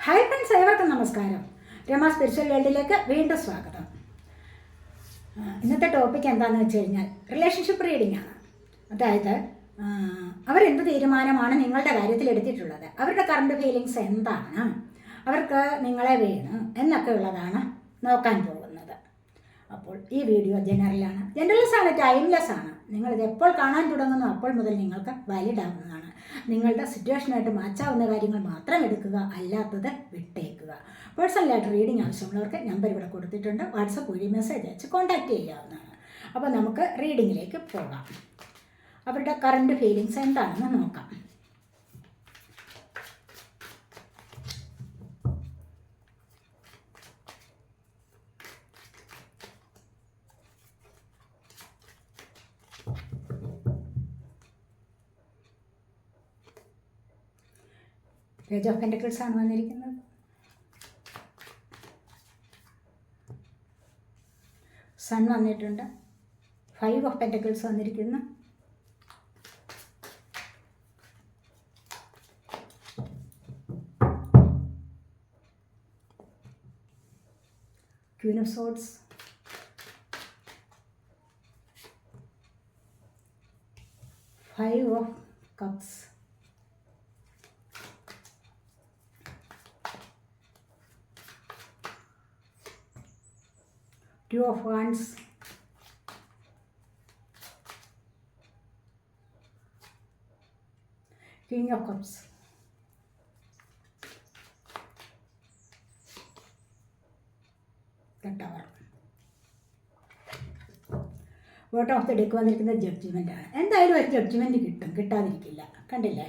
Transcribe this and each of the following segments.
Hi friends, ഏവർക്കും നമസ്കാരം. Rama spiritual വേൾഡിലേക്ക് വീണ്ടും സ്വാഗതം. ഇന്നത്തെ ടോപ്പിക് എന്താണെന്ന് വെച്ച് കഴിഞ്ഞാൽ റിലേഷൻഷിപ്പ് റീഡിംഗ് ആണ്. അതായത് അവരെന്ത് തീരുമാനമാണ് നിങ്ങളുടെ കാര്യത്തിൽ എടുത്തിട്ടുള്ളത്, അവരുടെ കറണ്ട് ഫീലിങ്സ് എന്താണ്, അവർക്ക് നിങ്ങളെ വേണം എന്നൊക്കെ ഉള്ളതാണ് നോക്കാൻ പോകുന്നത്. അപ്പോൾ ഈ വീഡിയോ ജനറൽലെസ് ആണ്, ടൈംലെസ് ആണ്. നിങ്ങളിത് എപ്പോൾ കാണാൻ തുടങ്ങുന്നു അപ്പോൾ മുതൽ നിങ്ങൾക്ക് വാലിഡ് ആവുന്നതാണ്. നിങ്ങളുടെ സിറ്റുവേഷനായിട്ട് മാച്ചാവുന്ന കാര്യങ്ങൾ മാത്രം എടുക്കുക, അല്ലാത്തത് വിട്ടേക്കുക. പേഴ്സണലായിട്ട് റീഡിംഗ് ആവശ്യമുള്ളവർക്ക് നമ്പർ ഇവിടെ കൊടുത്തിട്ടുണ്ട്. വാട്സപ്പ് വഴി മെസ്സേജ് അയച്ച് കോൺടാക്റ്റ് ചെയ്യാവുന്നതാണ്. അപ്പോൾ നമുക്ക് റീഡിങ്ങിലേക്ക് പോകാം. അവരുടെ കറണ്ട് ഫീലിങ്സ് എന്താണെന്ന് നോക്കാം. പേജ് ഓഫ് പെന്റക്കിൾസ് ആണ് വന്നിരിക്കുന്നത്. സൺ വന്നിട്ടുണ്ട്. 5 ഓഫ് പെന്റക്കിൾസ് വന്നിരിക്കുന്നു. Queen of swords, 5 of cups, Two of Wands, King of Cups, the Tower. Bottom of the deck വന്നിരിക്കുന്നത് ജഡ്ജ്മെൻ്റ് ആണ്. എന്തായാലും ഒരു ജഡ്ജ്മെൻറ്റ് കിട്ടാതിരിക്കില്ല. കണ്ടില്ലേ,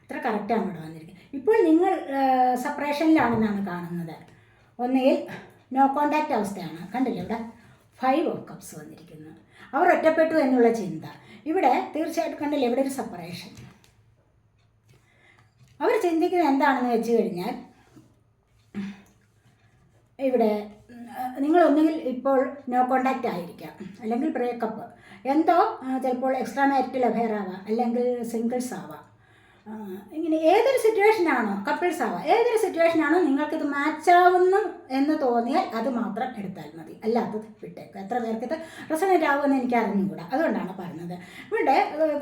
അത്ര കറക്റ്റാണ് ഇവിടെ വന്നിരിക്കുന്നത്. ഇപ്പോൾ നിങ്ങൾ സെപ്പറേഷനിലാണെന്നാണ് കാണുന്നത്. ഒന്നുകിൽ നോ കോണ്ടാക്റ്റ് അവസ്ഥയാണ്. കണ്ടില്ലേ, ഇവിടെ 5 ഓഫ് കപ്സ് വന്നിരിക്കുന്നു. അവർ ഒറ്റപ്പെട്ടു എന്നുള്ള ചിന്ത ഇവിടെ തീർച്ചയായിട്ടും കണ്ടില്ലേ. ഇവിടെ ഒരു സെപ്പറേഷൻ. അവർ ചിന്തിക്കുന്നത് എന്താണെന്ന് വെച്ച് കഴിഞ്ഞാൽ, ഇവിടെ നിങ്ങളൊന്നുകിൽ ഇപ്പോൾ നോ കോണ്ടാക്റ്റ് ആയിരിക്കാം, അല്ലെങ്കിൽ ബ്രേക്കപ്പ്, എന്തോ ചിലപ്പോൾ എക്സ്ട്രാ മാരിറ്റൽ അഫെയർ ആവാം, അല്ലെങ്കിൽ സിംഗിൾസ് ആവാം. ഇങ്ങനെ ഏതൊരു സിറ്റുവേഷനാണോ, കപ്പിൾസ് ആവാം, ഏതൊരു സിറ്റുവേഷനാണോ നിങ്ങൾക്കിത് മാച്ചാവുന്നു എന്ന് തോന്നിയാൽ അത് മാത്രം എടുത്താൽ മതി, അല്ലാത്തത് വിട്ടേക്ക്. എത്ര പേർക്ക് ഇത് റെസണേറ്റ് ആവുമെന്ന് എനിക്ക് അറിഞ്ഞുകൂടാ, അതുകൊണ്ടാണ് പറഞ്ഞത്. ഇവിടെ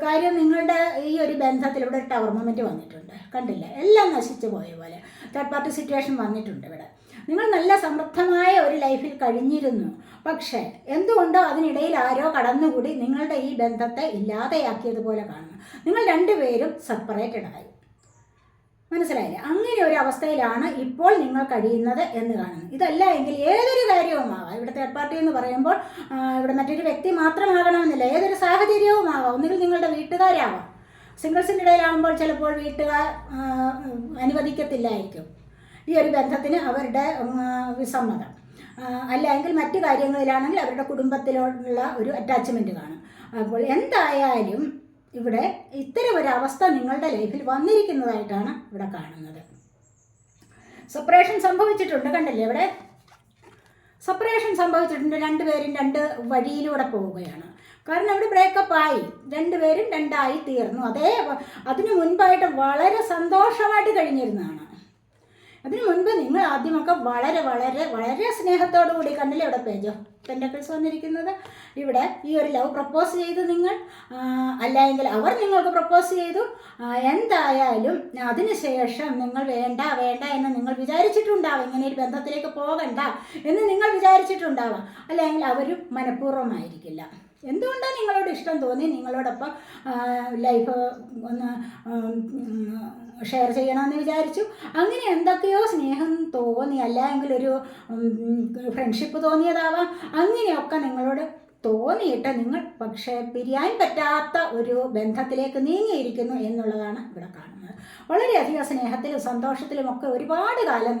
കാര്യം, നിങ്ങളുടെ ഈ ഒരു ബന്ധത്തിൽ ഇവിടെ ഒരു ടവർ മൊമെൻറ്റ് വന്നിട്ടുണ്ട്. കണ്ടില്ലേ, എല്ലാം നശിച്ചു പോയ പോലെ തേർഡ് പാർട്ടി സിറ്റുവേഷൻ വന്നിട്ടുണ്ട്. ഇവിടെ നിങ്ങൾ നല്ല സമൃദ്ധമായ ഒരു ലൈഫിൽ കഴിഞ്ഞിരുന്നു. പക്ഷേ എന്തുകൊണ്ടോ അതിനിടയിൽ ആരോ കടന്നുകൂടി നിങ്ങളുടെ ഈ ബന്ധത്തെ ഇല്ലാതെയാക്കിയതുപോലെ കാണുന്നു. നിങ്ങൾ രണ്ടുപേരും സെപ്പറേറ്റഡ് ആയി. മനസ്സിലായില്ലേ? അങ്ങനെ ഒരു അവസ്ഥയിലാണ് ഇപ്പോൾ നിങ്ങൾ കഴിയുന്നത് എന്ന് കാണുന്നു. ഇതല്ല എങ്കിൽ ഏതൊരു കാര്യവുമാവാം. ഇവിടെ തേർഡ് പാർട്ടി എന്ന് പറയുമ്പോൾ ഇവിടെ മറ്റൊരു വ്യക്തി മാത്രമാകണമെന്നില്ല, ഏതൊരു സാഹചര്യവുമാവാം. ഒന്നുകിൽ നിങ്ങളുടെ വീട്ടുകാരാവാം. സിംഗിൾസിൻ്റെ ഇടയിലാകുമ്പോൾ ചിലപ്പോൾ വീട്ടുകാർ അനുവദിക്കത്തില്ലായിരിക്കും ഈ ഒരു ബന്ധത്തിന് അവരുടെ വിസമ്മതം, അല്ലെങ്കിൽ മറ്റു കാര്യങ്ങളിലാണെങ്കിൽ അവരുടെ കുടുംബത്തിലുള്ള ഒരു അറ്റാച്ച്മെൻറ്റ് കാണും. അപ്പോൾ എന്തായാലും ഇവിടെ ഇത്തരം ഒരു അവസ്ഥ നിങ്ങളുടെ ലൈഫിൽ വന്നിരിക്കുന്നതായിട്ടാണ് ഇവിടെ കാണുന്നത്. സെപ്പറേഷൻ സംഭവിച്ചിട്ടുണ്ട്. കണ്ടില്ലേ, ഇവിടെ സെപ്പറേഷൻ സംഭവിച്ചിട്ടുണ്ട്. രണ്ടുപേരും രണ്ട് വഴിയിലൂടെ പോവുകയാണ്. കാരണം അവിടെ ബ്രേക്കപ്പ് ആയി, രണ്ടുപേരും രണ്ടായി തീർന്നു. അതിനു മുൻപായിട്ട് വളരെ സന്തോഷമായിട്ട് കഴിഞ്ഞിരുന്നതാണ്. അതിനു മുൻപ് നിങ്ങൾ ആദ്യമൊക്കെ വളരെ വളരെ വളരെ സ്നേഹത്തോടു കൂടി, കണ്ടില്ലേ ഇവിടെ പേജോ പെന്റക്കിൾസ് വന്നിരിക്കുന്നത്. ഇവിടെ ഈ ഒരു ലവ് പ്രപ്പോസ് ചെയ്തു നിങ്ങൾ, അല്ലെങ്കിൽ അവർ നിങ്ങൾക്ക് പ്രപ്പോസ് ചെയ്തു. എന്തായാലും അതിനുശേഷം നിങ്ങൾ വേണ്ട വേണ്ട എന്ന് നിങ്ങൾ വിചാരിച്ചിട്ടുണ്ടാവാം. ഇങ്ങനെ ഒരു ബന്ധത്തിലേക്ക് പോകണ്ട എന്ന് നിങ്ങൾ വിചാരിച്ചിട്ടുണ്ടാവാം. അല്ലെങ്കിൽ അവരും മനഃപൂർവ്വമായിരിക്കില്ല. എന്തുകൊണ്ടാണ് നിങ്ങളോട് ഇഷ്ടം തോന്നി, നിങ്ങളോടൊപ്പം ലൈഫ് ഒന്ന് ഷെയർ ചെയ്യണമെന്ന് വിചാരിച്ചു. അങ്ങനെ എന്തൊക്കെയോ സ്നേഹം തോന്നി, അല്ലെങ്കിൽ ഒരു ഫ്രണ്ട്ഷിപ്പ് തോന്നിയതാവാം. അങ്ങനെയൊക്കെ നിങ്ങളോട് തോന്നിയിട്ട് നിങ്ങൾ പക്ഷേ പിരിയാൻ പറ്റാത്ത ഒരു ബന്ധത്തിലേക്ക് നീങ്ങിയിരിക്കുന്നു എന്നുള്ളതാണ് ഇവിടെ കാണുന്നത്. വളരെയധികം സ്നേഹത്തിലും സന്തോഷത്തിലും ഒക്കെ ഒരുപാട് കാലം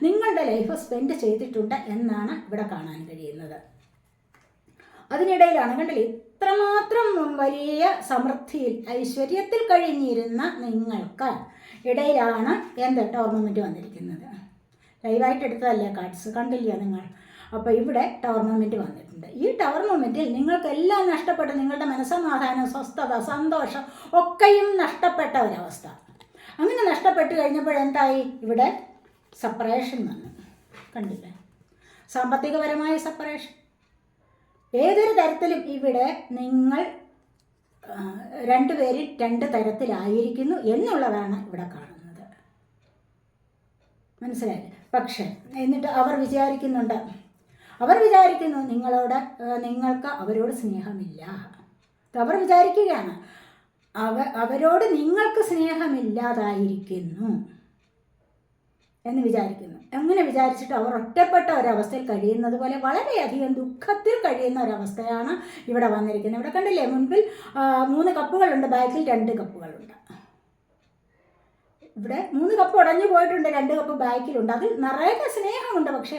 നിങ്ങളുടെ ലൈഫ് സ്പെൻഡ് ചെയ്തിട്ടുണ്ട് എന്നാണ് ഇവിടെ കാണാൻ കഴിയുന്നത്. അതിനിടയിലാണ് കണ്ടില്ലേ, ഇത്രമാത്രം വലിയ സമൃദ്ധിയിൽ ഐശ്വര്യത്തിൽ കഴിഞ്ഞിരുന്ന നിങ്ങൾക്ക് ഇടയിലാണ് ടോർണമെൻറ്റ് വന്നിരിക്കുന്നത്. ലൈവായിട്ട് എടുത്തതല്ലേ കാർഡ്സ്, കണ്ടില്ല നിങ്ങൾ? അപ്പോൾ ഇവിടെ ടോർണമെൻറ്റ് വന്നിട്ടുണ്ട്. ഈ ടോർണമെൻറ്റിൽ നിങ്ങൾക്കെല്ലാം നഷ്ടപ്പെട്ട, നിങ്ങളുടെ മനസ്സമാധാനം, സ്വസ്ഥത, സന്തോഷം ഒക്കെയും നഷ്ടപ്പെട്ട ഒരവസ്ഥ. അങ്ങനെ നഷ്ടപ്പെട്ട് കഴിഞ്ഞപ്പോൾ എന്തായി? ഇവിടെ സെപ്പറേഷൻ വന്നു. കണ്ടില്ലേ? സാമ്പത്തികപരമായ സെപ്പറേഷൻ. ഏതൊരു തരത്തിലും ഇവിടെ നിങ്ങൾ രണ്ടുപേരും രണ്ട് തരത്തിലായിരിക്കുന്നു എന്നുള്ളതാണ് ഇവിടെ കാണുന്നത്. മനസ്സിലായി? പക്ഷേ എന്നിട്ട് അവർ വിചാരിക്കുന്നു നിങ്ങൾക്ക് അവരോട് സ്നേഹമില്ല. അവർ വിചാരിക്കുകയാണ് അവരോട് നിങ്ങൾക്ക് സ്നേഹമില്ലാതായിരിക്കുന്നു എന്ന് വിചാരിക്കുന്നു. അങ്ങനെ വിചാരിച്ചിട്ട് അവർ ഒറ്റപ്പെട്ട ഒരവസ്ഥയിൽ കഴിയുന്നത് പോലെ വളരെയധികം ദുഃഖത്തിൽ കഴിയുന്ന ഒരവസ്ഥയാണ് ഇവിടെ വന്നിരിക്കുന്നത്. ഇവിടെ കണ്ടില്ലേ, മുൻപിൽ 3 കപ്പുകളുണ്ട്, ബാക്കിൽ 2 കപ്പുകളുണ്ട്. ഇവിടെ 3 കപ്പ് ഉടഞ്ഞു പോയിട്ടുണ്ട്, 2 കപ്പ് ബാക്കിലുണ്ട്. അതിൽ നിറയെ സ്നേഹമുണ്ട്. പക്ഷേ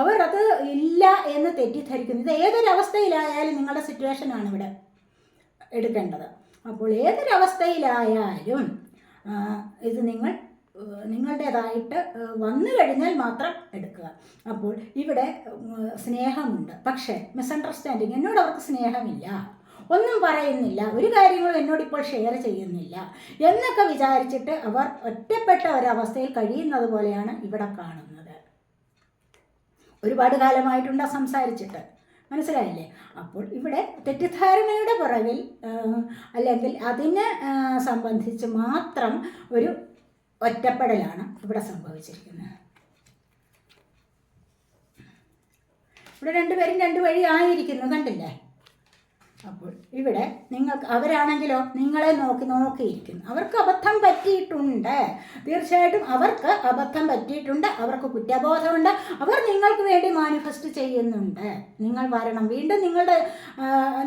അവർ അത് ഇല്ല എന്ന് തെറ്റിദ്ധരിക്കുന്നു. ഇത് ഏതൊരവസ്ഥയിലായാലും നിങ്ങളുടെ സിറ്റുവേഷനാണ് ഇവിടെ എടുക്കേണ്ടത്. അപ്പോൾ ഏതൊരവസ്ഥയിലായാലും ഇത് നിങ്ങളുടേതായിട്ട് വന്നു കഴിഞ്ഞാൽ മാത്രം എടുക്കുക. അപ്പോൾ ഇവിടെ സ്നേഹമുണ്ട്, പക്ഷേ മിസ്അണ്ടർസ്റ്റാൻഡിങ്. എന്നോട് അവർക്ക് സ്നേഹമില്ല, ഒന്നും പറയുന്നില്ല, ഒരു കാര്യങ്ങളും എന്നോടിപ്പോൾ ഷെയർ ചെയ്യുന്നില്ല എന്നൊക്കെ വിചാരിച്ചിട്ട് അവർ ഒറ്റപ്പെട്ട ഒരവസ്ഥയിൽ കഴിയുന്നത് പോലെയാണ് ഇവിടെ കാണുന്നത്. ഒരുപാട് കാലമായിട്ടുണ്ട് സംസാരിച്ചിട്ട്. മനസ്സിലായില്ലേ? അപ്പോൾ ഇവിടെ തെറ്റിദ്ധാരണയുടെ പുറകിൽ അല്ലെങ്കിൽ അതിനെ സംബന്ധിച്ച് മാത്രം ഒരു ഒറ്റപ്പെടലാണ് ഇവിടെ സംഭവിച്ചിരിക്കുന്നത്. ഇവിടെ രണ്ടുപേരും 2 വഴി ആയിരിക്കുന്നു. കണ്ടില്ലേ? അപ്പോൾ ഇവിടെ അവരാണെങ്കിലോ നിങ്ങളെ നോക്കിയിരിക്കുന്നു. അവർക്ക് അബദ്ധം പറ്റിയിട്ടുണ്ട്. തീർച്ചയായിട്ടും അവർക്ക് അബദ്ധം പറ്റിയിട്ടുണ്ട്. അവർക്ക് കുറ്റബോധമുണ്ട്. അവർ നിങ്ങൾക്ക് വേണ്ടി മാനിഫെസ്റ്റ് ചെയ്യുന്നുണ്ട്. നിങ്ങൾ വരണം, വീണ്ടും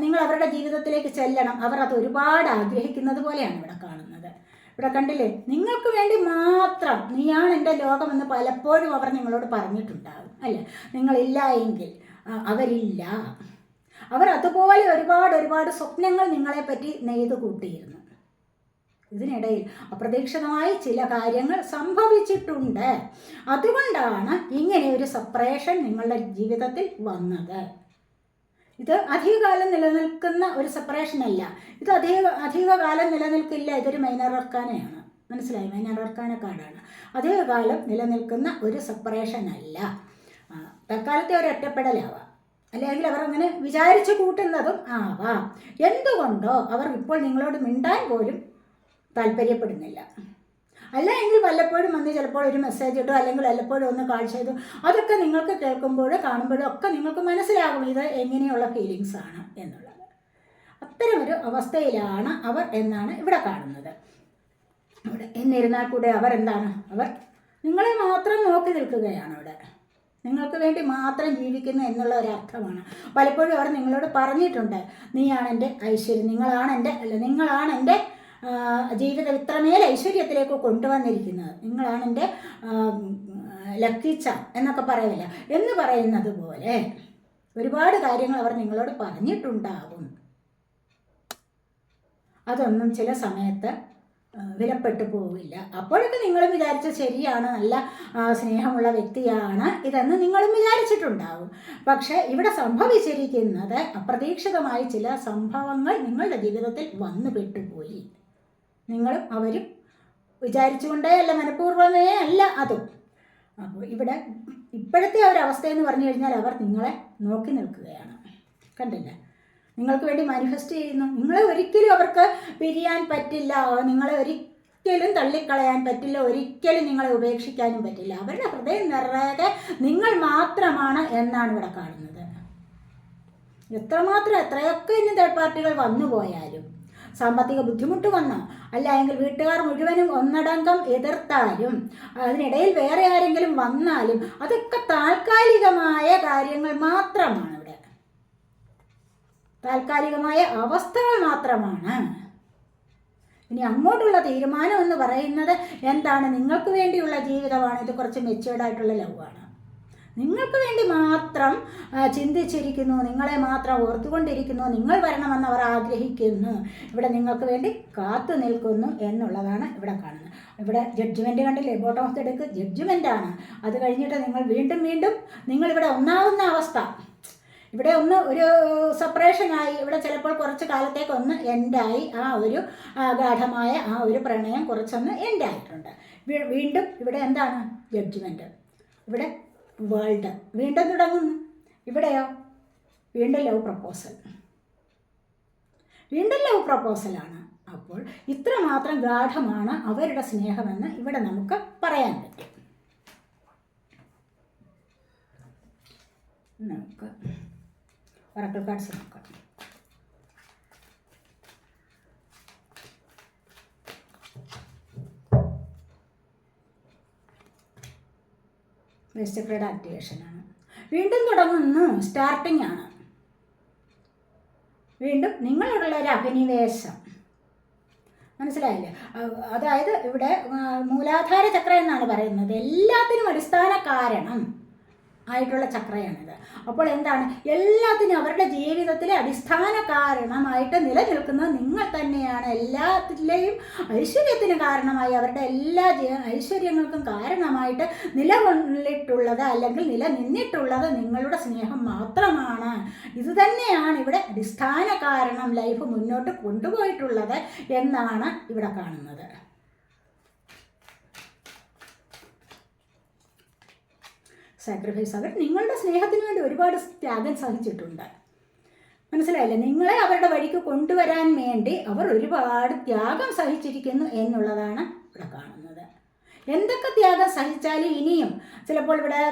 നിങ്ങൾ അവരുടെ ജീവിതത്തിലേക്ക് ചെല്ലണം. അവർ അത് ഒരുപാട് ആഗ്രഹിക്കുന്നത് പോലെയാണ് ഇവിടെ കാണുന്നത്. ഇവിടെ കണ്ടില്ലേ, നിങ്ങൾക്ക് വേണ്ടി മാത്രം, നീയാണ് എൻ്റെ ലോകമെന്ന് പലപ്പോഴും അവർ നിങ്ങളോട് പറഞ്ഞിട്ടുണ്ടാകും അല്ലേ? നിങ്ങളില്ല എങ്കിൽ അവരില്ല. അവർ അതുപോലെ ഒരുപാട് സ്വപ്നങ്ങൾ നിങ്ങളെപ്പറ്റി നെയ്തു കൂട്ടിയിരുന്നു. ഇതിനിടയിൽ അപ്രതീക്ഷിതമായി ചില കാര്യങ്ങൾ സംഭവിച്ചിട്ടുണ്ട്. അതുകൊണ്ടാണ് ഇങ്ങനെ ഒരു സെപ്പറേഷൻ നിങ്ങളുടെ ജീവിതത്തിൽ വന്നത്. ഇത് അധികകാലം നിലനിൽക്കുന്ന ഒരു സെപ്പറേഷൻ അല്ല. ഇത് അധികകാലം നിലനിൽക്കില്ല. ഇതൊരു മൈനർ അർക്കാനയാണ്. മനസ്സിലായി? മൈനർ അർക്കാന കാർഡാണ്. അധികകാലം നിലനിൽക്കുന്ന ഒരു സെപ്പറേഷൻ അല്ല. തൽക്കാലത്തെ ഒരു ഒറ്റപ്പെടലാവാം, അല്ലെങ്കിൽ അവർ അങ്ങനെ വിചാരിച്ചു കൂട്ടുന്നതും ആവാം. എന്തുകൊണ്ടോ അവർ ഇപ്പോൾ നിങ്ങളോട് മിണ്ടാൻ പോലും താല്പര്യപ്പെടുന്നില്ല. അല്ല എങ്കിൽ വല്ലപ്പോഴും വന്ന് ചിലപ്പോൾ ഒരു മെസ്സേജ് ഇടും, അല്ലെങ്കിൽ വല്ലപ്പോഴും ഒന്ന് കാൾ ചെയ്തു. അതൊക്കെ നിങ്ങൾക്ക് കേൾക്കുമ്പോഴും കാണുമ്പോഴും ഒക്കെ നിങ്ങൾക്ക് മനസ്സിലാകും ഇത് എങ്ങനെയുള്ള ഫീലിങ്സ് ആണ് എന്നുള്ളത്. അത്തരമൊരു അവസ്ഥയിലാണ് അവർ എന്നാണ് ഇവിടെ കാണുന്നത്. എന്നിരുന്നാൽ കൂടെ അവർ നിങ്ങളെ മാത്രം നോക്കി നിൽക്കുകയാണ്. അവിടെ നിങ്ങൾക്ക് വേണ്ടി മാത്രം ജീവിക്കുന്നു എന്നുള്ള ഒരർത്ഥമാണ്. പലപ്പോഴും അവർ നിങ്ങളോട് പറഞ്ഞിട്ടുണ്ട്, നീയാണ് എൻ്റെ ഐശ്വര്യം, നിങ്ങളാണ് എൻ്റെ ജീവിതം ഇത്രമേൽ ഐശ്വര്യത്തിലേക്ക് കൊണ്ടുവന്നിരിക്കുന്നത്, നിങ്ങളാണ് എൻ്റെ ലക്കിച്ച എന്നൊക്കെ പറയില്ല എന്ന് പറയുന്നത് പോലെ ഒരുപാട് കാര്യങ്ങൾ അവർ നിങ്ങളോട് പറഞ്ഞിട്ടുണ്ടാകും. അതൊന്നും ചില സമയത്ത് വിലപ്പെട്ടു പോവില്ല. അപ്പോഴൊക്കെ നിങ്ങളും വിചാരിച്ച ശരിയാണ്, നല്ല സ്നേഹമുള്ള വ്യക്തിയാണ് ഇതെന്ന് നിങ്ങളും വിചാരിച്ചിട്ടുണ്ടാവും. പക്ഷേ ഇവിടെ സംഭവിച്ചിരിക്കുന്നത് അപ്രതീക്ഷിതമായി ചില സംഭവങ്ങൾ നിങ്ങളുടെ ജീവിതത്തിൽ വന്നു പെട്ടുപോയി. നിങ്ങളും അവരും വിചാരിച്ചുകൊണ്ടേ അല്ല, മനഃപൂർവ്വമേ അല്ല അതും. അപ്പോൾ ഇവിടെ ഇപ്പോഴത്തെ ഒരവസ്ഥയെന്ന് പറഞ്ഞു കഴിഞ്ഞാൽ അവർ നിങ്ങളെ നോക്കി നിൽക്കുകയാണ്. കണ്ടില്ലേ? നിങ്ങൾക്ക് വേണ്ടി മാനിഫെസ്റ്റ് ചെയ്യുന്നു. നിങ്ങളെ ഒരിക്കലും അവർക്ക് പിരിയാൻ പറ്റില്ല, നിങ്ങളെ ഒരിക്കലും തള്ളിക്കളയാൻ പറ്റില്ല, ഒരിക്കലും നിങ്ങളെ ഉപേക്ഷിക്കാനും പറ്റില്ല. അവരുടെ ഹൃദയം നിറയെ നിങ്ങൾ മാത്രമാണ് എന്നാണ് ഇവിടെ കാണുന്നത്. എത്രയൊക്കെ ഇനി തേർഡ് പാർട്ടികൾ വന്നു പോയാലും, സാമ്പത്തിക ബുദ്ധിമുട്ട് വന്നോ അല്ല എങ്കിൽ വീട്ടുകാർ മുഴുവനും ഒന്നടങ്കം എതിർത്താലും, അതിനിടയിൽ വേറെ ആരെങ്കിലും വന്നാലും അതൊക്കെ താൽക്കാലികമായ കാര്യങ്ങൾ മാത്രമാണ്. താൽക്കാലികമായ അവസ്ഥകൾ മാത്രമാണ്. ഇനി അങ്ങോട്ടുള്ള തീരുമാനം എന്ന് പറയുന്നത് എന്താണ്? നിങ്ങൾക്ക് വേണ്ടിയുള്ള ജീവിതമാണ്. ഇത് കുറച്ച് മെച്യൂർഡായിട്ടുള്ള ലവാണ്. നിങ്ങൾക്ക് വേണ്ടി മാത്രം ചിന്തിച്ചിരിക്കുന്നു, നിങ്ങളെ മാത്രം ഓർത്തുകൊണ്ടിരിക്കുന്നു, നിങ്ങൾ വരണമെന്ന് അവർ ആഗ്രഹിക്കുന്നു, ഇവിടെ നിങ്ങൾക്ക് വേണ്ടി കാത്തു നിൽക്കുന്നു എന്നുള്ളതാണ് ഇവിടെ കാണുന്നത്. ഇവിടെ ജഡ്ജ്മെൻറ്റ് കണ്ടില്ലേ? ബോട്ടം ഓഫ് ദി ഡെക്ക് ജഡ്ജ്മെൻ്റാണ്. അത് കഴിഞ്ഞിട്ട് നിങ്ങൾ വീണ്ടും നിങ്ങളിവിടെ ഒന്നാവുന്ന അവസ്ഥ. ഇവിടെ ഒരു സെപ്പറേഷനായി, ഇവിടെ ചിലപ്പോൾ കുറച്ച് കാലത്തേക്ക് ഒന്ന് എൻഡായി, ആ ഒരു ഗാഠമായ ആ ഒരു പ്രണയം കുറച്ചൊന്ന് എൻഡായിട്ടുണ്ട്. വീണ്ടും ഇവിടെ എന്താണ്? ജഡ്ജ്മെൻറ്റ്. ഇവിടെ വേൾഡ് വീണ്ടും തുടങ്ങുന്നു. ഇവിടെയോ വീണ്ടും ലവ് പ്രപ്പോസൽ, വീണ്ടും ലവ് പ്രപ്പോസലാണ്. അപ്പോൾ ഇത്രമാത്രം ഗാഠമാണ് അവരുടെ സ്നേഹമെന്ന് ഇവിടെ നമുക്ക് പറയാൻ പറ്റും. നമുക്ക് ഒറാക്കിൾ കാർഡ്സ് നോക്കാം. ചക്രയുടെ ആക്ടിവേഷനാണ്. വീണ്ടും തുടങ്ങുന്നു, സ്റ്റാർട്ടിംഗ് ആണ്. വീണ്ടും നിങ്ങളോടുള്ള ഒരു അഭിനിവേശം, മനസ്സിലായില്ലേ? അതായത് ഇവിടെ മൂലാധാര ചക്ര എന്നാണ് പറയുന്നത്. എല്ലാത്തിനും അടിസ്ഥാന കാരണം ആയിട്ടുള്ള ചക്രയാണിത്. അപ്പോൾ എന്താണ്, എല്ലാത്തിനും അവരുടെ ജീവിതത്തിലെ അടിസ്ഥാന കാരണമായിട്ട് നിലനിൽക്കുന്നത് നിങ്ങൾ തന്നെയാണ്. എല്ലാത്തിലെയും ഐശ്വര്യത്തിന് കാരണമായി, അവരുടെ എല്ലാ ഐശ്വര്യങ്ങൾക്കും കാരണമായിട്ട് നിലകൊണ്ടിട്ടുള്ളത് അല്ലെങ്കിൽ നിലനിന്നിട്ടുള്ളത് നിങ്ങളുടെ സ്നേഹം മാത്രമാണ്. ഇത് തന്നെയാണ് ഇവിടെ അടിസ്ഥാന കാരണം ലൈഫ് മുന്നോട്ട് കൊണ്ടുപോയിട്ടുള്ളത് എന്നാണ് ഇവിടെ കാണുന്നത്. സാക്രിഫൈസ്, അവർ നിങ്ങളുടെ സ്നേഹത്തിന് വേണ്ടി ഒരുപാട് ത്യാഗം സഹിച്ചിട്ടുണ്ട്. മനസ്സിലായില്ലേ? നിങ്ങളെ അവരുടെ വഴിക്ക് കൊണ്ടുവരാൻ വേണ്ടി അവർ ഒരുപാട് ത്യാഗം സഹിച്ചിരിക്കുന്നു എന്നുള്ളതാണ് ഇവിടെ കാണുന്നത്. എന്തൊക്കെ ത്യാഗം സഹിച്ചാലും ഇനിയും ചിലപ്പോൾ ഇവിടെ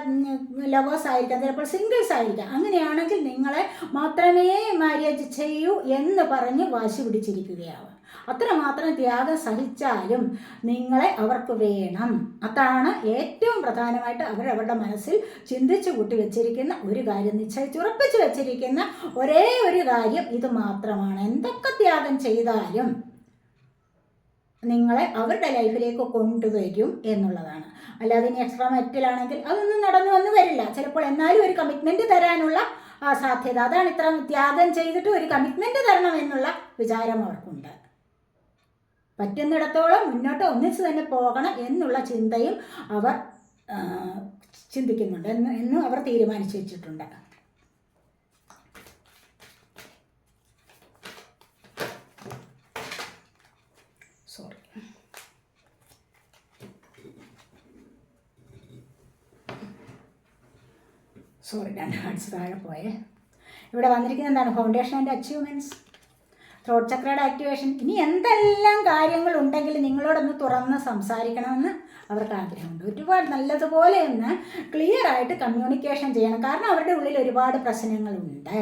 ലവേഴ്സ് ആയിരിക്കാം, ചിലപ്പോൾ സിംഗിൾസ് ആയിരിക്കാം. അങ്ങനെയാണെങ്കിൽ നിങ്ങളെ മാത്രമേ മാര്യേജ് ചെയ്യൂ എന്ന് പറഞ്ഞ് വാശി പിടിച്ചിരിക്കുകയാവും. അത്രമാത്രം ത്യാഗം സഹിച്ചാലും നിങ്ങളെ അവർക്ക് വേണം. അതാണ് ഏറ്റവും പ്രധാനമായിട്ട് അവരവരുടെ മനസ്സിൽ ചിന്തിച്ചു കൂട്ടി വെച്ചിരിക്കുന്ന ഒരു കാര്യം, നിശ്ചയിച്ചുറപ്പിച്ച് വെച്ചിരിക്കുന്ന ഒരേ ഒരു കാര്യം ഇത് മാത്രമാണ്. എന്തൊക്കെ ത്യാഗം ചെയ്താലും നിങ്ങളെ അവരുടെ ലൈഫിലേക്ക് കൊണ്ടുവരും എന്നുള്ളതാണ്. അല്ലാതെ ഇനി എക്സ്ട്രാ മെറ്റലാണെങ്കിൽ അതൊന്നും നടന്നു വന്ന് വരില്ല ചിലപ്പോൾ. എന്നാലും ഒരു കമ്മിറ്റ്മെൻറ്റ് തരാനുള്ള സാധ്യത, അതാണ് ഇത്ര ത്യാഗം ചെയ്തിട്ട് ഒരു കമ്മിറ്റ്മെൻറ്റ് തരണം എന്നുള്ള വിചാരം അവർക്കുണ്ട്. പറ്റുന്നിടത്തോളം മുന്നോട്ട് ഒന്നിച്ച് തന്നെ പോകണം എന്നുള്ള ചിന്തയും അവർ ചിന്തിക്കുന്നുണ്ട് എന്നും അവർ തീരുമാനിച്ചു വെച്ചിട്ടുണ്ട്. സോറി 2 കാർഡ്സ് താഴെ പോയേ. ഇവിടെ വന്നിരിക്കുന്നത് എന്താണ്, ഫൗണ്ടേഷൻ ആൻഡ് അച്ചീവ്മെൻറ്റ്സ്, ത്രോട്ട് ചക്രയുടെ ആക്ടിവേഷൻ. ഇനി എന്തെല്ലാം കാര്യങ്ങളുണ്ടെങ്കിൽ നിങ്ങളോടൊന്ന് തുറന്ന് സംസാരിക്കണമെന്ന് അവർക്ക് ആഗ്രഹമുണ്ട്. ഒരുപാട് നല്ലതുപോലെ ഒന്ന് ക്ലിയർ ആയിട്ട് കമ്മ്യൂണിക്കേഷൻ ചെയ്യണം. കാരണം അവരുടെ ഉള്ളിൽ ഒരുപാട് പ്രശ്നങ്ങളുണ്ട്,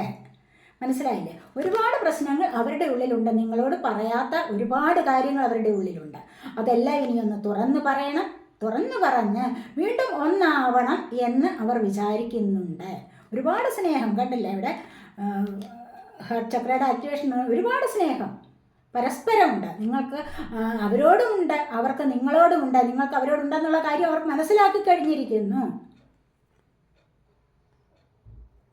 മനസ്സിലായില്ലേ? ഒരുപാട് പ്രശ്നങ്ങൾ അവരുടെ ഉള്ളിലുണ്ട്. നിങ്ങളോട് പറയാത്ത ഒരുപാട് കാര്യങ്ങൾ അവരുടെ ഉള്ളിലുണ്ട്. അതെല്ലാം ഇനിയൊന്ന് തുറന്ന് പറയണം. തുറന്നു പറഞ്ഞ് വീണ്ടും ഒന്നാവണം എന്ന് അവർ വിചാരിക്കുന്നുണ്ട്. ഒരുപാട് സ്നേഹം കണ്ടില്ലേ ഇവിടെ, ഹാർട്ട് ചക്രയുടെ ആക്ടിവേഷൻ. ഒരുപാട് സ്നേഹം പരസ്പരമുണ്ട്. നിങ്ങൾക്ക് അവരോടുമുണ്ട്, അവർക്ക് നിങ്ങളോടുമുണ്ട്. നിങ്ങൾക്ക് അവരോടുണ്ടെന്നുള്ള കാര്യം അവർക്ക് മനസ്സിലാക്കി കഴിഞ്ഞിരിക്കുന്നു.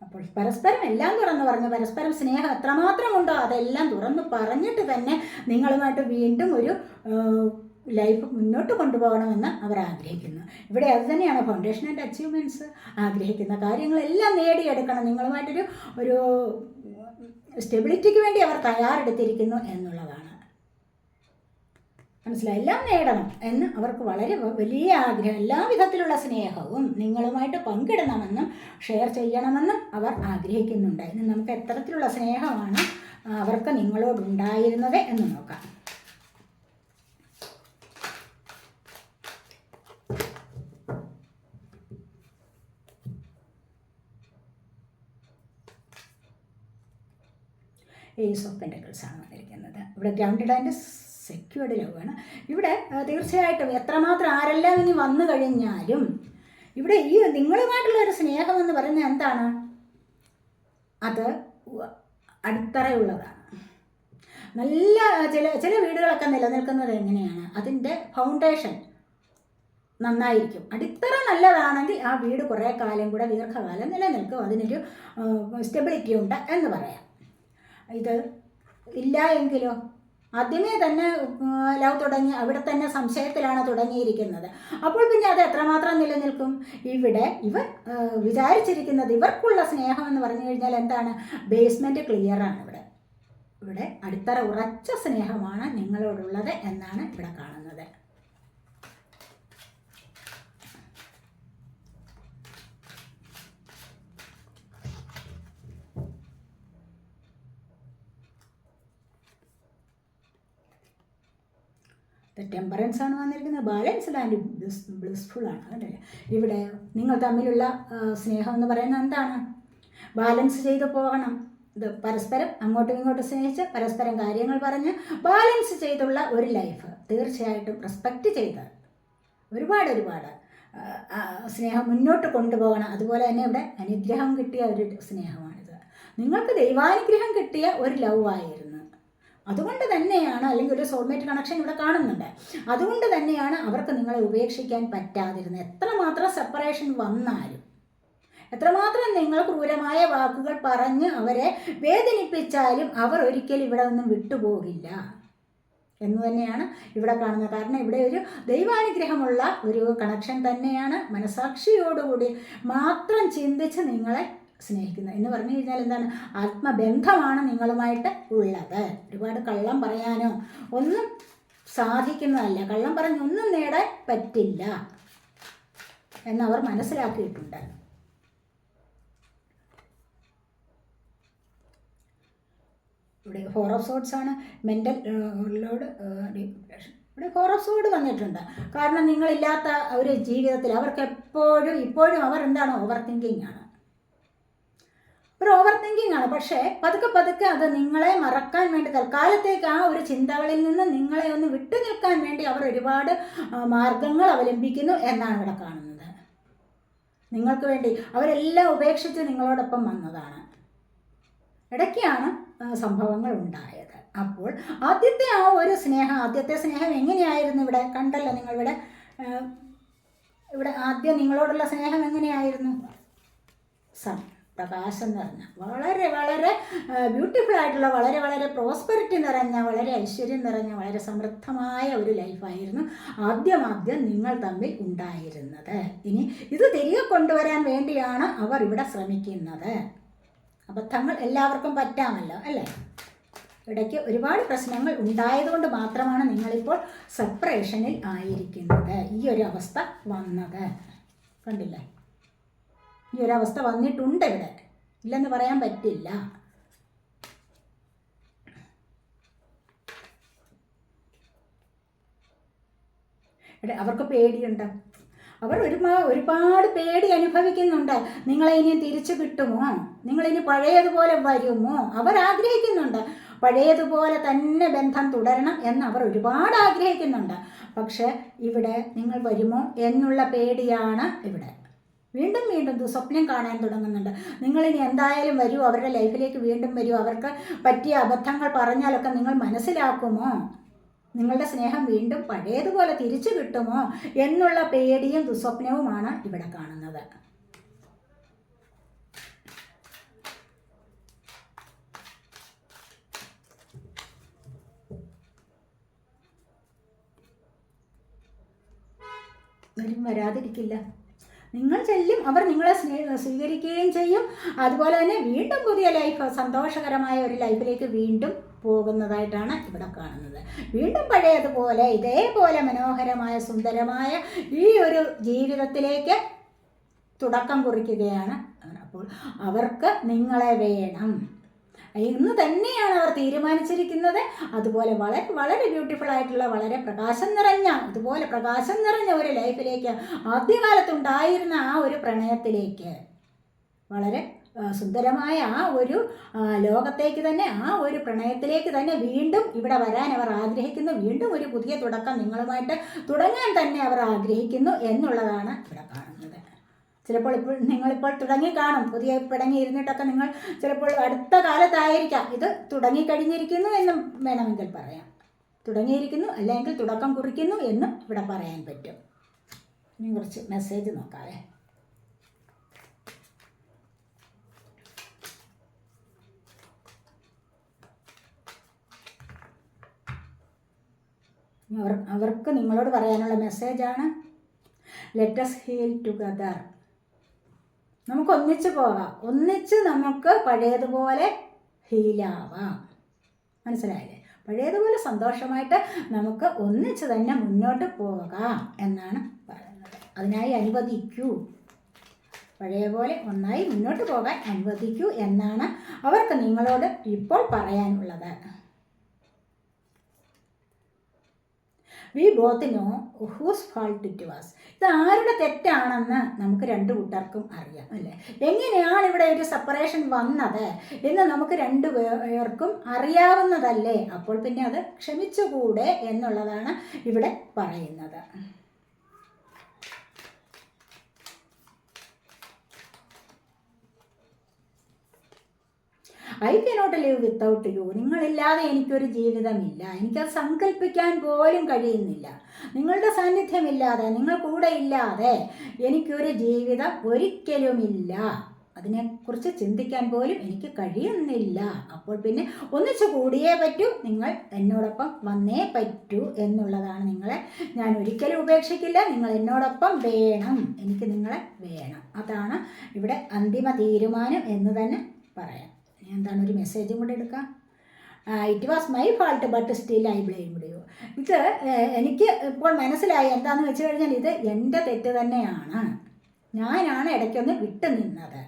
അപ്പോൾ പരസ്പരം എല്ലാം തുറന്നു പറഞ്ഞ്, പരസ്പരം സ്നേഹം എത്രമാത്രമുണ്ടോ അതെല്ലാം തുറന്നു പറഞ്ഞിട്ട് തന്നെ നിങ്ങളുമായിട്ട് വീണ്ടും ഒരു ലൈഫ് മുന്നോട്ട് കൊണ്ടുപോകണമെന്ന് അവർ ആഗ്രഹിക്കുന്നു. ഇവിടെ അത് തന്നെയാണ് ഫൗണ്ടേഷൻ ആൻഡ് അച്ചീവ്മെൻറ്റ്സ്. ആഗ്രഹിക്കുന്ന കാര്യങ്ങളെല്ലാം നേടിയെടുക്കണം. നിങ്ങളുമായിട്ടൊരു ഒരു സ്റ്റെബിലിറ്റിക്ക് വേണ്ടി അവർ തയ്യാറെടുത്തിരിക്കുന്നു എന്നുള്ളതാണ്. മനസ്സിലായി? എല്ലാം നേടണം എന്ന് അവർക്ക് വളരെ വലിയ ആഗ്രഹം. എല്ലാ വിധത്തിലുള്ള സ്നേഹവും നിങ്ങളുമായിട്ട് പങ്കിടണമെന്നും ഷെയർ ചെയ്യണമെന്നും അവർ ആഗ്രഹിക്കുന്നുണ്ട്. ഇനി നമുക്ക് എത്തരത്തിലുള്ള സ്നേഹമാണ് അവർക്ക് നിങ്ങളോടുണ്ടായിരുന്നത് എന്ന് നോക്കാം. ഏസ് ഓഫ് പെൻറ്റക്കിൾസ് ആണ് വന്നിരിക്കുന്നത്. ഇവിടെ ഗ്രൗണ്ടഡ് ആൻഡ് സെക്യൂർഡ് ലവ് ആണ്. ഇവിടെ തീർച്ചയായിട്ടും എത്രമാത്രം ആരെല്ലാം ഇനി വന്നു കഴിഞ്ഞാലും ഇവിടെ ഈ നിങ്ങളുമായിട്ടുള്ള ഒരു സ്നേഹം എന്ന് പറയുന്നത് എന്താണ്, അത് അടിത്തറയുള്ളതാണ്. നല്ല ചില വീടുകളൊക്കെ നിലനിൽക്കുന്നത് എങ്ങനെയാണ്, അതിൻ്റെ ഫൗണ്ടേഷൻ നന്നായിരിക്കും. അടിത്തറ നല്ലതാണെങ്കിൽ ആ വീട് കുറേ കാലം കൂടെ ദീർഘകാലം നിലനിൽക്കും. അതിനൊരു സ്റ്റെബിലിറ്റി ഉണ്ട് എന്ന് പറയാം. ഇത് ഇല്ല എങ്കിലോ, ആദ്യമേ തന്നെ ലവ് തുടങ്ങി അവിടെ തന്നെ സംശയത്തിലാണ് തുടങ്ങിയിരിക്കുന്നത്. അപ്പോൾ പിന്നെ അത് എത്രമാത്രം നിലനിൽക്കും? ഇവിടെ ഇവർ വിചാരിച്ചിരിക്കുന്നത് ഇവർക്കുള്ള സ്നേഹം എന്ന് പറഞ്ഞു കഴിഞ്ഞാൽ എന്താണ്, ബേസ്മെൻറ്റ് ക്ലിയറാണ്. ഇവിടെ അടിത്തറ ഉറച്ച സ്നേഹമാണ് നിങ്ങളോടുള്ളത് എന്നാണ് ഇവിടെ കാണുന്നത്. ടെമ്പറൻസ് ആണ് വന്നിരിക്കുന്നത്. ബാലൻസ്ഡ് ആൻഡ് ബ്ലിസ്ഫുൾ ആണ് അല്ലേ. ഇവിടെ നിങ്ങൾ തമ്മിലുള്ള സ്നേഹം എന്ന് പറയുന്നത് എന്താണ്? ബാലൻസ് ചെയ്ത് പോകണം. ഇത് പരസ്പരം അങ്ങോട്ടും ഇങ്ങോട്ടും സ്നേഹിച്ച് പരസ്പരം കാര്യങ്ങൾ പറഞ്ഞ് ബാലൻസ് ചെയ്തുള്ള ഒരു ലൈഫ് തീർച്ചയായിട്ടും റെസ്പെക്റ്റ് ചെയ്ത് ഒരുപാട് സ്നേഹം മുന്നോട്ട് കൊണ്ടുപോകണം. അതുപോലെ തന്നെ ഇവിടെ അനുഗ്രഹം കിട്ടിയ ഒരു സ്നേഹമാണിത്. നിങ്ങൾക്ക് ദൈവാനുഗ്രഹം കിട്ടിയ ഒരു ലവ് ആയിരുന്നു. അതുകൊണ്ട് തന്നെയാണ്, അല്ലെങ്കിൽ ഒരു സോൾമേറ്റ് കണക്ഷൻ ഇവിടെ കാണുന്നുണ്ട്. അതുകൊണ്ട് തന്നെയാണ് അവർക്ക് നിങ്ങളെ ഉപേക്ഷിക്കാൻ പറ്റാതിരുന്നത്. എത്രമാത്രം സെപ്പറേഷൻ വന്നാലും, എത്രമാത്രം നിങ്ങൾ ക്രൂരമായ വാക്കുകൾ പറഞ്ഞ് അവരെ വേദനിപ്പിച്ചാലും അവർ ഒരിക്കലും ഇവിടെ നിന്നും വിട്ടുപോകില്ല എന്ന് തന്നെയാണ് ഇവിടെ കാണുന്നത്. കാരണം ഇവിടെ ഒരു ദൈവാനുഗ്രഹമുള്ള ഒരു കണക്ഷൻ തന്നെയാണ്. മനസാക്ഷിയോടുകൂടി മാത്രം ചിന്തിച്ച് നിങ്ങളെ സ്നേഹിക്കുന്നത് എന്ന് പറഞ്ഞു കഴിഞ്ഞാൽ എന്താണ്? ആത്മബന്ധമാണ് നിങ്ങളുമായിട്ട് ഉള്ളത്. ഒരുപാട് കള്ളം പറയാനോ ഒന്നും സാധിക്കുന്നതല്ല. കള്ളം പറഞ്ഞൊന്നും നേടാൻ പറ്റില്ല എന്നവർ മനസ്സിലാക്കിയിട്ടുണ്ട്. ഇവിടെ 4 of Swords ആണ്. Mental load, depression. ഇവിടെ 4 of Swords വന്നിട്ടുണ്ട്. കാരണം നിങ്ങളില്ലാത്ത ഒരു ജീവിതത്തിൽ അവർക്ക് ഇപ്പോഴും അവർ എന്താണ്? ഓവർ തിങ്കിങ് ആണ്. ഒരു ഓവർ തിങ്കിങ് ആണ്. പക്ഷേ പതുക്കെ അത് നിങ്ങളെ മറക്കാൻ വേണ്ടി, തൽക്കാലത്തേക്ക് ആ ഒരു ചിന്തകളിൽ നിന്ന് നിങ്ങളെ ഒന്ന് വിട്ടു നിൽക്കാൻ വേണ്ടി അവർ ഒരുപാട് മാർഗങ്ങൾ അവലംബിക്കുന്നു എന്നാണ് ഇവിടെ കാണുന്നത്. നിങ്ങൾക്ക് വേണ്ടി അവരെല്ലാം ഉപേക്ഷിച്ച് നിങ്ങളോടൊപ്പം വന്നതാണ്. ഇടയ്ക്കാണ് സംഭവങ്ങൾ ഉണ്ടായത്. അപ്പോൾ ആദ്യത്തെ സ്നേഹം എങ്ങനെയായിരുന്നു? ഇവിടെ കണ്ടല്ലോ നിങ്ങളിവിടെ. ഇവിടെ ആദ്യം നിങ്ങളോടുള്ള സ്നേഹം എങ്ങനെയായിരുന്നു? പ്രകാശം നിറഞ്ഞ, വളരെ ബ്യൂട്ടിഫുൾ ആയിട്ടുള്ള, വളരെ പ്രോസ്പെറിറ്റി നിറഞ്ഞ, വളരെ ഐശ്വര്യം നിറഞ്ഞ, വളരെ സമൃദ്ധമായ ഒരു ലൈഫായിരുന്നു ആദ്യം നിങ്ങൾ തമ്മിൽ ഉണ്ടായിരുന്നത്. ഇനി ഇത് തിരികെ കൊണ്ടുവരാൻ വേണ്ടിയാണ് അവർ ഇവിടെ ശ്രമിക്കുന്നത്. അബദ്ധങ്ങൾ എല്ലാവർക്കും പറ്റാമല്ലോ അല്ലേ. ഇടയ്ക്ക് ഒരുപാട് പ്രശ്നങ്ങൾ ഉണ്ടായതുകൊണ്ട് മാത്രമാണ് നിങ്ങളിപ്പോൾ സെപ്പറേഷനിൽ ആയിരിക്കുന്നത്. ഈ ഒരു അവസ്ഥ വന്നത് കണ്ടില്ലേ? ഈ ഒരു അവസ്ഥ വന്നിട്ടുണ്ട്. ഇവിടെ ഇല്ലെന്ന് പറയാൻ പറ്റില്ല. ഇവിടെ അവർക്ക് പേടിയുണ്ട്. അവർ ഒരുപാട് പേടി അനുഭവിക്കുന്നുണ്ട്. നിങ്ങളെ ഇനി തിരിച്ചു കിട്ടുമോ? നിങ്ങളിനി പഴയതുപോലെ വരുമോ? അവർ ആഗ്രഹിക്കുന്നുണ്ട്. പഴയതുപോലെ തന്നെ ബന്ധം തുടരണം എന്ന് അവർ ഒരുപാട് ആഗ്രഹിക്കുന്നുണ്ട്. പക്ഷെ ഇവിടെ നിങ്ങൾ വരുമോ എന്നുള്ള പേടിയാണ് ഇവിടെ. വീണ്ടും ദുസ്വപ്നം കാണാൻ തുടങ്ങുന്നുണ്ട്. നിങ്ങളിനി എന്തായാലും വരൂ, അവരുടെ ലൈഫിലേക്ക് വീണ്ടും വരൂ. അവർക്ക് പറ്റിയ അബദ്ധങ്ങൾ പറഞ്ഞാലൊക്കെ നിങ്ങൾ മനസ്സിലാക്കുമോ? നിങ്ങളുടെ സ്നേഹം വീണ്ടും പഴയതുപോലെ തിരിച്ചു കിട്ടുമോ എന്നുള്ള പേടിയും ദുസ്വപ്നവുമാണ് ഇവിടെ കാണുന്നത്. വരാതിരിക്കില്ല. നിങ്ങൾ ചെല്ലും, അവർ നിങ്ങളെ സ്വീകരിക്കുകയും ചെയ്യും. അതുപോലെ തന്നെ വീണ്ടും പുതിയ ലൈഫ്, സന്തോഷകരമായ ഒരു ലൈഫിലേക്ക് വീണ്ടും പോകുന്നതായിട്ടാണ് ഇവിടെ കാണുന്നത്. വീണ്ടും പഴയതുപോലെ ഇതേപോലെ മനോഹരമായ സുന്ദരമായ ഈ ഒരു ജീവിതത്തിലേക്ക് തുടക്കം കുറിക്കുകയാണ്. അപ്പോൾ അവർക്ക് നിങ്ങളെ വേണം. ഇന്ന് തന്നെയാണ് അവർ തീരുമാനിച്ചിരിക്കുന്നത്. അതുപോലെ വളരെ ബ്യൂട്ടിഫുൾ ആയിട്ടുള്ള, വളരെ ഇതുപോലെ പ്രകാശം നിറഞ്ഞ ഒരു ലൈഫിലേക്ക്, ആദ്യകാലത്തുണ്ടായിരുന്ന ആ ഒരു പ്രണയത്തിലേക്ക്, വളരെ സുന്ദരമായ ആ ഒരു ലോകത്തേക്ക് തന്നെ, ആ ഒരു പ്രണയത്തിലേക്ക് തന്നെ വീണ്ടും ഇവിടെ വരാൻ അവർ ആഗ്രഹിക്കുന്നു. വീണ്ടും ഒരു പുതിയ തുടക്കം നിങ്ങളുമായിട്ട് തുടങ്ങാൻ തന്നെ അവർ ആഗ്രഹിക്കുന്നു എന്നുള്ളതാണ് ഇവിടെ കാണുന്നത്. ചിലപ്പോൾ നിങ്ങളിപ്പോൾ തുടങ്ങി കാണും. പുതിയ പിടങ്ങി ഇരുന്നിട്ടൊക്കെ നിങ്ങൾ ചിലപ്പോൾ അടുത്ത കാലത്തായിരിക്കാം ഇത് തുടങ്ങിക്കഴിഞ്ഞിരിക്കുന്നു എന്നും വേണമെങ്കിൽ പറയാം. തുടങ്ങിയിരിക്കുന്നു അല്ലെങ്കിൽ തുടക്കം കുറിക്കുന്നു എന്നും ഇവിടെ പറയാൻ പറ്റും. ഇനി കുറച്ച് മെസ്സേജ് നോക്കാവേ. അവർക്ക് നിങ്ങളോട് പറയാനുള്ള മെസ്സേജാണ്, ലെറ്റ് us ഹീൽ ടുഗദർ. നമുക്ക് ഒന്നിച്ച് പോകാം, ഒന്നിച്ച് നമുക്ക് പഴയതുപോലെ ഹീലാവാം. മനസ്സിലായില്ലേ? പഴയതുപോലെ സന്തോഷമായിട്ട് നമുക്ക് ഒന്നിച്ച് തന്നെ മുന്നോട്ട് പോകാം എന്നാണ് പറയുന്നത്. അതിനായി അനുവദിക്കൂ, പഴയപോലെ ഒന്നായി മുന്നോട്ട് പോകാൻ അനുവദിക്കൂ എന്നാണ് അവർക്ക് നിങ്ങളോട് ഇപ്പോൾ പറയാനുള്ളത്. We both know whose fault it was. ഇത് ആരുടെ തെറ്റാണെന്ന് നമുക്ക് രണ്ടു കൂട്ടർക്കും അറിയാം അല്ലേ? എങ്ങനെയാണ് ഇവിടെ ഒരു സെപ്പറേഷൻ വന്നത് എന്ന് നമുക്ക് രണ്ടു പേർക്കും അറിയാവുന്നതല്ലേ? അപ്പോൾ പിന്നെ അത് ക്ഷമിച്ചുകൂടെ എന്നുള്ളതാണ് ഇവിടെ പറയുന്നത്. I cannot live without you. നിങ്ങളില്ലാതെ എനിക്കൊരു ജീവിതമില്ല. എനിക്കത് സങ്കല്പിക്കാൻ പോലും കഴിയുന്നില്ല. നിങ്ങളുടെ സാന്നിധ്യമില്ലാതെ, നിങ്ങൾ കൂടെ ഇല്ലാതെ എനിക്കൊരു ജീവിതം ഒരിക്കലുമില്ല. അതിനെക്കുറിച്ച് ചിന്തിക്കാൻ പോലും എനിക്ക് കഴിയുന്നില്ല. അപ്പോൾ പിന്നെ ഒന്നിച്ചു കൂടിയേ പറ്റൂ, നിങ്ങൾ എന്നോടൊപ്പം വന്നേ പറ്റൂ എന്നുള്ളതാണ്. നിങ്ങളെ ഞാൻ ഒരിക്കലും ഉപേക്ഷിക്കില്ല, നിങ്ങൾ എന്നോടൊപ്പം വേണം, എനിക്ക് നിങ്ങളെ വേണം. അതാണ് ഇവിടെ അന്തിമ തീരുമാനം എന്ന് തന്നെ പറയാം. എന്താണ് ഒരു മെസ്സേജും കൂടെ എടുക്കാം. It was my fault but still I blamed you. ഇത് എനിക്ക് ഇപ്പോൾ മനസ്സിലായി. എന്താണെന്ന് വെച്ച് കഴിഞ്ഞാൽ ഇത് എൻ്റെ തെറ്റ് തന്നെയാണ്. ഞാനാണ് ഇടയ്ക്കൊന്ന് വിട്ടു നിന്നത്.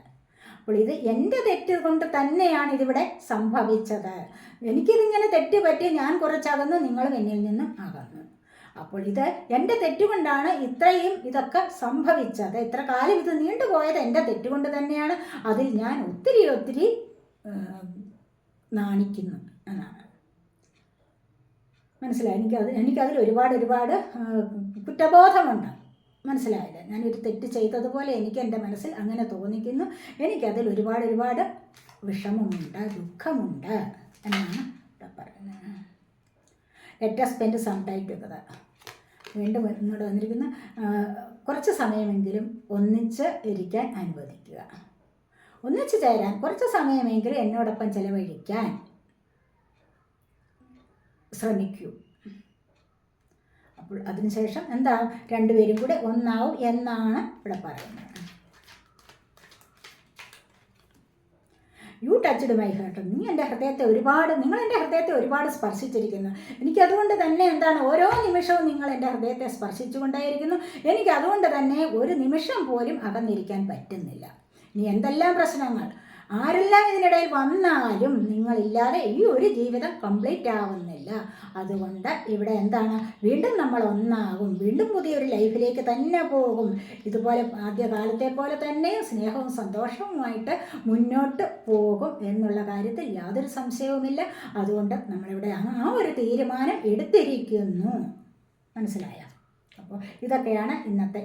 അപ്പോൾ ഇത് എൻ്റെ തെറ്റ് കൊണ്ട് തന്നെയാണ് ഇതിവിടെ സംഭവിച്ചത്. എനിക്കിതിങ്ങനെ തെറ്റ് പറ്റി, ഞാൻ കുറച്ചകന്നു, നിങ്ങളും എന്നിൽ നിന്നും അകന്നു. അപ്പോൾ ഇത് എൻ്റെ തെറ്റുകൊണ്ടാണ് ഇത്രയും ഇതൊക്കെ സംഭവിച്ചത്. ഇത്ര കാലം ഇത് നീണ്ടുപോയത് എൻ്റെ തെറ്റുകൊണ്ട് തന്നെയാണ്. അതിൽ ഞാൻ ഒത്തിരി നാണിക്കുന്നു എന്നാണ് മനസ്സിലായി. എനിക്കതിൽ ഒരുപാട് കുറ്റബോധമുണ്ട്. മനസ്സിലായില്ല, ഞാനൊരു തെറ്റ് ചെയ്തതുപോലെ എനിക്ക് എൻ്റെ മനസ്സിൽ അങ്ങനെ തോന്നിക്കുന്നു. എനിക്കതിൽ ഒരുപാട് വിഷമമുണ്ട്, ദുഃഖമുണ്ട് എന്നാണ് ഇവിടെ പറയുന്നത്. Let us spend some time together. വീണ്ടും ഇങ്ങോട്ട് വന്നിരിക്കുന്ന കുറച്ച് സമയമെങ്കിലും ഒന്നിച്ച് ഇരിക്കാൻ അനുവദിക്കുക. ഒന്നിച്ചു ചേരാൻ കുറച്ച് സമയമെങ്കിലും എന്നോടൊപ്പം ചെലവഴിക്കാൻ ശ്രമിക്കൂ. അപ്പോൾ അതിനുശേഷം എന്താ, രണ്ടുപേരും കൂടെ ഒന്നാവും എന്നാണ് ഇവിടെ പറയുന്നത്. You touched my heart. നിങ്ങൾ എൻ്റെ ഹൃദയത്തെ ഒരുപാട് സ്പർശിച്ചിരിക്കുന്നു. എനിക്കതുകൊണ്ട് തന്നെ എന്താണ്, ഓരോ നിമിഷവും നിങ്ങൾ എൻ്റെ ഹൃദയത്തെ സ്പർശിച്ചുകൊണ്ടേയിരിക്കുന്നു. എനിക്കതുകൊണ്ട് തന്നെ ഒരു നിമിഷം പോലും അകന്നിരിക്കാൻ പറ്റുന്നില്ല. ഇനി എന്തെല്ലാം പ്രശ്നങ്ങൾ, ആരെല്ലാം ഇതിനിടയിൽ വന്നാലും നിങ്ങളില്ലാതെ ഈ ഒരു ജീവിതം കംപ്ലീറ്റ് ആവുന്നില്ല. അതുകൊണ്ട് ഇവിടെ എന്താണ്, വീണ്ടും നമ്മൾ ഒന്നാകും, വീണ്ടും പുതിയൊരു ലൈഫിലേക്ക് തന്നെ പോകും. ഇതുപോലെ ആദ്യകാലത്തെ പോലെ തന്നെ സ്നേഹവും സന്തോഷവുമായിട്ട് മുന്നോട്ട് പോകും എന്നുള്ള കാര്യത്തിൽ യാതൊരു സംശയവുമില്ല. അതുകൊണ്ട് നമ്മളിവിടെ ആ ഒരു തീരുമാനം എടുത്തിരിക്കുന്നു. മനസ്സിലായ? അപ്പോൾ ഇതൊക്കെയാണ് ഇന്നത്തെ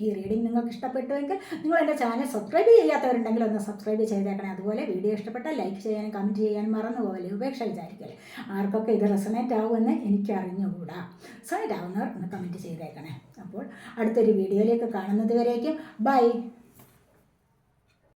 ഈ റീഡിംഗ് നിങ്ങൾക്ക് ഇഷ്ടപ്പെട്ടുവെങ്കിൽ നിങ്ങൾ എൻ്റെ ചാനൽ സബ്സ്ക്രൈബ് ചെയ്യാത്തവരുണ്ടെങ്കിൽ ഒന്ന് സബ്സ്ക്രൈബ് ചെയ്തേക്കണേ. അതുപോലെ വീഡിയോ ഇഷ്ടപ്പെട്ടാൽ ലൈക്ക് ചെയ്യാനും കമൻറ്റ് ചെയ്യാനും മറന്നു പോകല്ലേ, ഉപേക്ഷ വിചാരിക്കല്ലേ. ആർക്കൊക്കെ ഇത് റെസണേറ്റ് ആവുമെന്ന് എനിക്ക് അറിഞ്ഞുകൂടാ. റെസണേറ്റ് ആവുന്നവർ ഒന്ന് കമൻറ്റ് ചെയ്തേക്കണേ. അപ്പോൾ അടുത്തൊരു വീഡിയോയിലേക്ക് കാണുന്നത് വരേക്കും ബൈ.